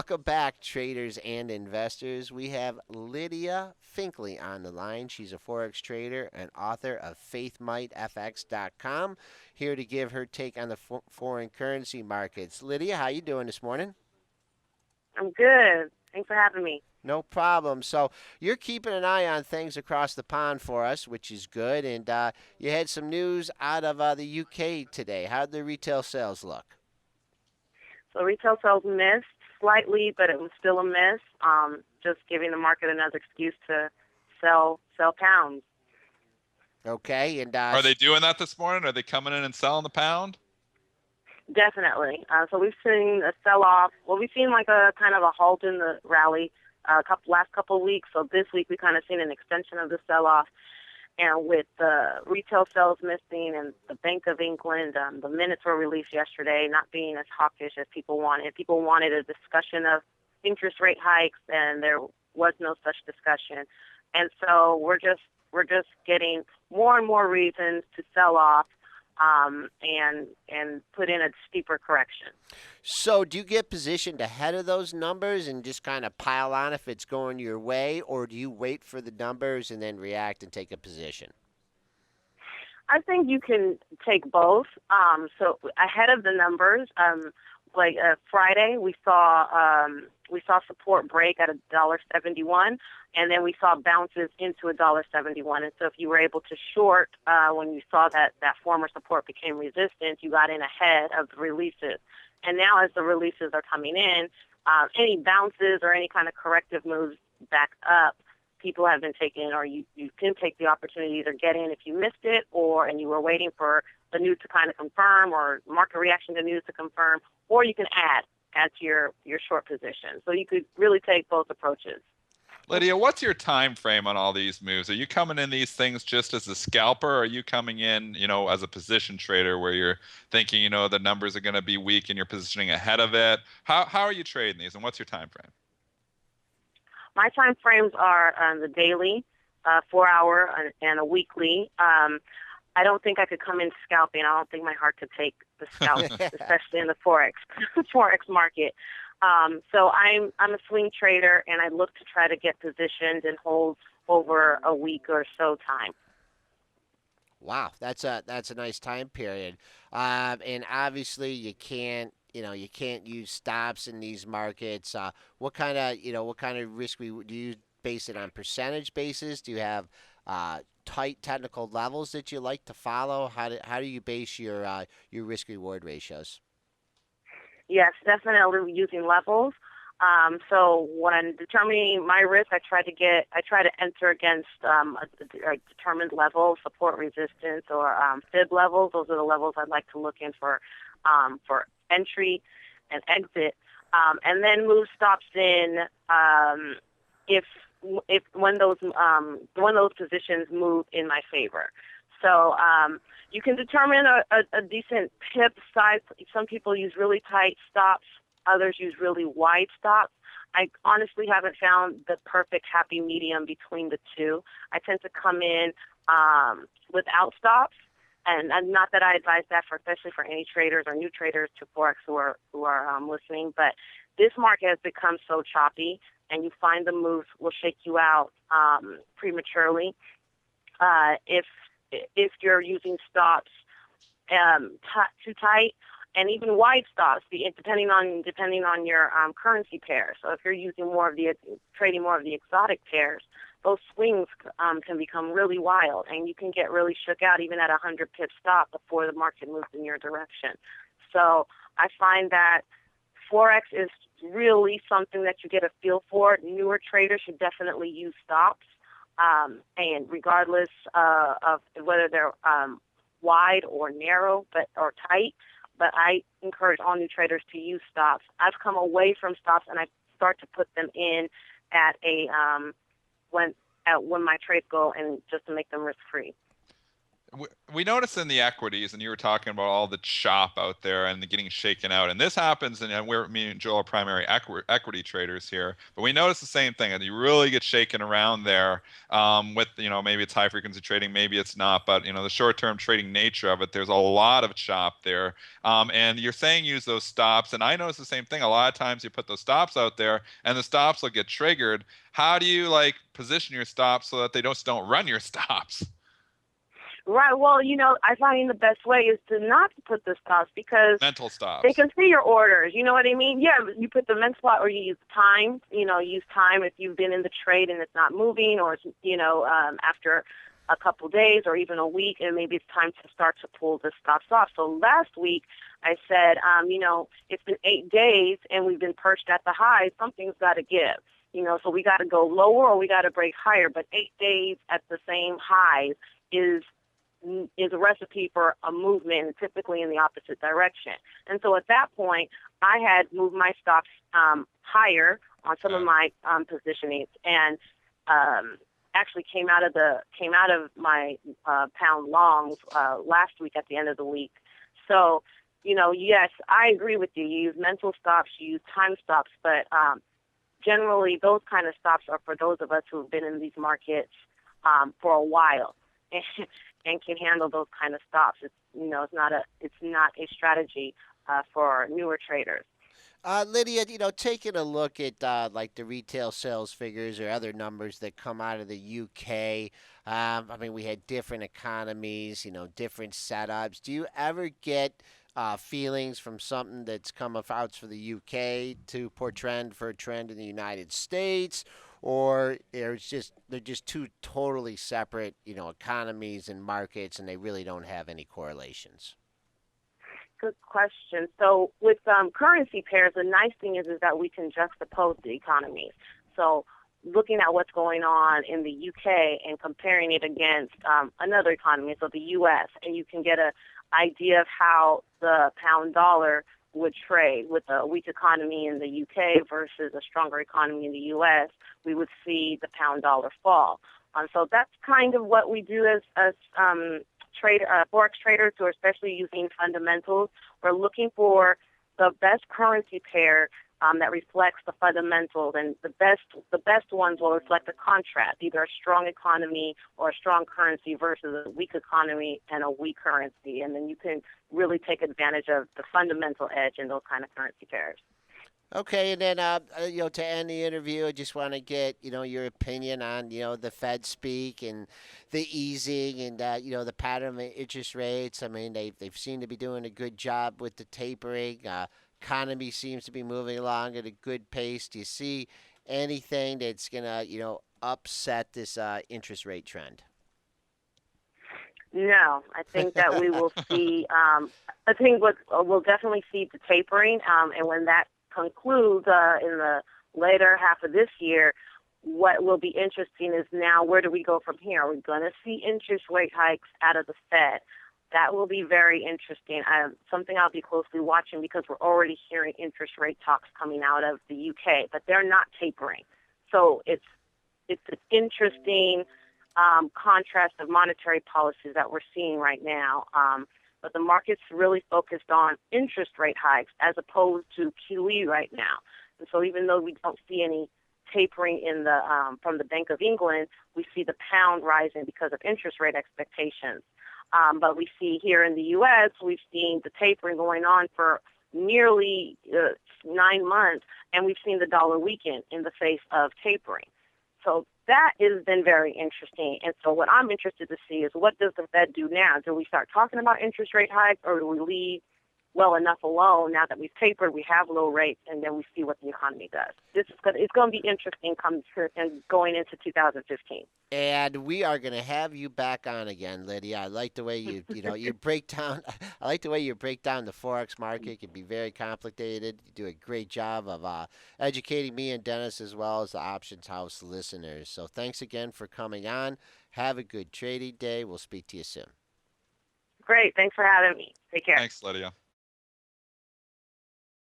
Welcome back, traders and investors. We have Lydia Finkley on the line. She's a Forex trader and author of FaithMightFX.com, here to give her take on the foreign currency markets. Lydia, how you doing this morning? I'm good. Thanks for having me. No problem. So you're keeping an eye on things across the pond for us, which is good. And you had some news out of the UK today. How did the retail sales look? So retail sales missed slightly, but it was still a miss. Just giving the market another excuse to sell pounds. Okay. And Are they doing that this morning? Are they coming in and selling the pound? Definitely. So we've seen a sell-off. Well, we've seen like a kind of a halt in the rally last couple of weeks. So this week we kind of seen an extension of the sell-off. And with the retail sales missing and the Bank of England, the minutes were released yesterday, not being as hawkish as people wanted. People wanted a discussion of interest rate hikes, and there was no such discussion. And so we're just getting more and more reasons to sell off and put in a steeper correction. So do you get positioned ahead of those numbers and just kind of pile on if it's going your way, or do you wait for the numbers and then react and take a position? I think you can take both. So ahead of the numbers, like Friday, we saw support break at $1.71, and then we saw bounces into $1.71. And so if you were able to short when you saw that former support became resistance, you got in ahead of the releases. And now as the releases are coming in, any bounces or any kind of corrective moves back up, people have been taking, or you can take the opportunity to either get in if you missed it, and you were waiting for the news to kind of confirm, or market reaction to news to confirm, or you can add to your short position. So you could really take both approaches. Lydia, what's your time frame on all these moves? Are you coming in these things just as a scalper, or are you coming in, as a position trader where you're thinking, the numbers are going to be weak and you're positioning ahead of it? How are you trading these, and what's your time frame? My time frames are the daily, 4-hour, and a weekly. I don't think I could come in scalping. I don't think my heart could take the scalp, especially in the forex market. So I'm a swing trader, and I look to try to get positioned and hold over a week or so time. Wow, that's a nice time period. And obviously you can't use stops in these markets. What kind of risk do you base it on? Percentage basis? Do you have tight technical levels that you like to follow? How do you base your risk reward ratios? Yes, definitely using levels. So when determining my risk, I try to enter against a determined level, support, resistance, or fib levels. Those are the levels I'd like to look in for entry and exit, and then move stops in when those positions move in my favor. So you can determine a decent pip size. Some people use really tight stops. Others use really wide stops. I honestly haven't found the perfect happy medium between the two. I tend to come in without stops. And not that I advise that, especially for any traders or new traders to Forex who are listening, but this market has become so choppy, and you find the moves will shake you out prematurely. If you're using stops too tight, and even wide stops, depending on your currency pair. So if you're trading more of the exotic pairs, those swings can become really wild, and you can get really shook out even at a 100 pip stop before the market moves in your direction. So I find that Forex is really something that you get a feel for. Newer traders should definitely use stops, and regardless of whether they're wide or narrow, or tight. But I encourage all new traders to use stops. I've come away from stops, and I start to put them in at when my trades go, and just to make them risk free. we noticed in the equities, and you were talking about all the chop out there and the getting shaken out, and this happens, and we're me and Joel are primary equity traders here, but we notice the same thing, and you really get shaken around there with maybe it's high frequency trading, maybe it's not, but the short term trading nature of it, there's a lot of chop there, and you're saying use those stops, and I notice the same thing. A lot of times you put those stops out there, and the stops will get triggered. How do you like position your stops so that they don't run your stops? Right. Well, I find the best way is to not put the stops because Mental they stops. can see your orders. You know what I mean? Yeah, you put the mental spot or you use time. Use time if you've been in the trade and it's not moving, or it's, after a couple days or even a week, and maybe it's time to start to pull the stops off. So last week I said, it's been 8 days and we've been perched at the high. Something's got to give. So we got to go lower or we got to break higher. But 8 days at the same highs is a recipe for a movement, typically in the opposite direction. And so at that point, I had moved my stops higher on some of my positionings, and actually came out of my pound longs last week at the end of the week. So, yes, I agree with you. You use mental stops, you use time stops, but generally those kind of stops are for those of us who have been in these markets for a while. And can handle those kind of stops. It's not a strategy for newer traders. Lydia, taking a look at like the retail sales figures or other numbers that come out of the UK. I mean, we had different economies, different setups. Do you ever get feelings from something that's come out for the UK to portend for a trend in the United States? Or they're just two totally separate, economies and markets, and they really don't have any correlations. Good question. So with currency pairs, the nice thing is that we can juxtapose the economies. So looking at what's going on in the UK and comparing it against another economy, so the US, and you can get an idea of how the pound dollar would trade with a weak economy in the UK versus a stronger economy in the US. We would see the pound dollar fall. So that's kind of what we do as forex traders, who are especially using fundamentals. We're looking for the best currency pair that reflects the fundamentals, and the best ones will reflect the contrast, either a strong economy or a strong currency versus a weak economy and a weak currency, and then you can really take advantage of the fundamental edge in those kind of currency pairs. Okay, and then to end the interview, I just want to get your opinion on the Fed speak and the easing and the pattern of interest rates. I mean, they've seemed to be doing a good job with the tapering. Economy seems to be moving along at a good pace. Do you see anything that's gonna upset this interest rate trend? No, I think that we will see. I think we'll definitely see the tapering, and when that concludes in the later half of this year, what will be interesting is now where do we go from here? Are we going to see interest rate hikes out of the Fed? That will be very interesting. Something I'll be closely watching because we're already hearing interest rate talks coming out of the UK, but they're not tapering. So it's an interesting contrast of monetary policies that we're seeing right now. But the market's really focused on interest rate hikes as opposed to QE right now. And so even though we don't see any tapering in the from the Bank of England, we see the pound rising because of interest rate expectations. But we see here in the U.S., we've seen the tapering going on for nearly 9 months, and we've seen the dollar weaken in the face of tapering. So that has been very interesting. And so what I'm interested to see is what does the Fed do now? Do we start talking about interest rate hikes, or do we leave well enough alone now that we've tapered, we have low rates, and then we see what the economy does? It's going to be interesting going into 2015. And we are going to have you back on again, Lydia. I like the way you break down. I like the way you break down the forex market. It can be very complicated. You do a great job of educating me and Dennis as well as the Options House listeners. So thanks again for coming on. Have a good trading day. We'll speak to you soon. Great. Thanks for having me. Take care. Thanks, Lydia.